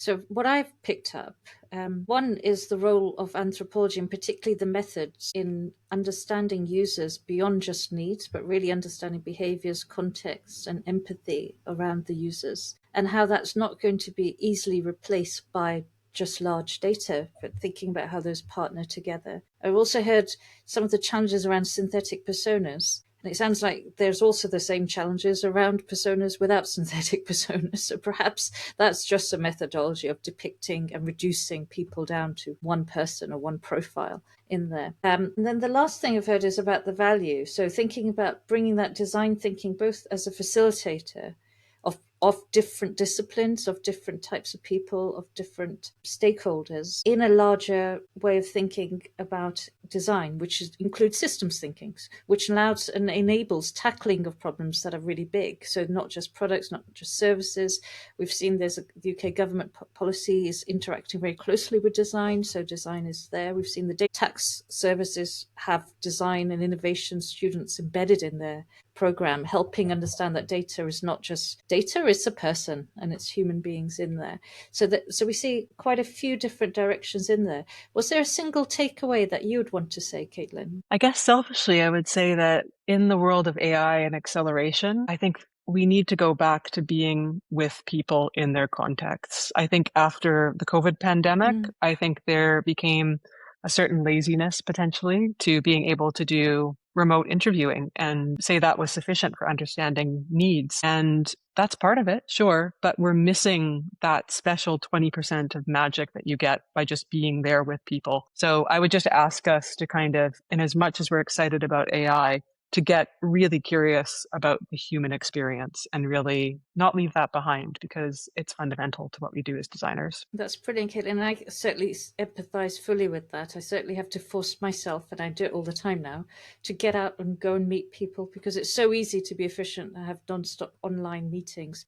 So what I've picked up, one is the role of anthropology, and particularly the methods in understanding users beyond just needs, but really understanding behaviors, context, and empathy around the users, and how that's not going to be easily replaced by just large data, but thinking about how those partner together. I've also heard some of the challenges around synthetic personas. And it sounds like there's also the same challenges around personas without synthetic personas. So perhaps that's just a methodology of depicting and reducing people down to one person or one profile in there. And then the last thing I've heard is about the value. So thinking about bringing that design thinking both as a facilitator of different disciplines, of different types of people, of different stakeholders in a larger way of thinking about design, which includes systems thinking, which allows and enables tackling of problems that are really big. So not just products, not just services. We've seen the UK government policy is interacting very closely with design, so design is there. We've seen the data tax services have design and innovation students embedded in their program, helping understand that data is not just data, it's a person and it's human beings in there. So we see quite a few different directions in there. Was there a single takeaway that you would want to say, Caitlin? I guess selfishly, I would say that in the world of AI and acceleration, I think we need to go back to being with people in their contexts. I think after the COVID pandemic, I think there became a certain laziness potentially to being able to do remote interviewing and say that was sufficient for understanding needs. And that's part of it, sure, but we're missing that special 20% of magic that you get by just being there with people. So I would just ask us to kind of, in as much as we're excited about AI, to get really curious about the human experience and really not leave that behind because it's fundamental to what we do as designers. That's brilliant, Caitlin. And I certainly empathize fully with that. I certainly have to force myself, and I do it all the time now, to get out and go and meet people because it's so easy to be efficient and have non-stop online meetings.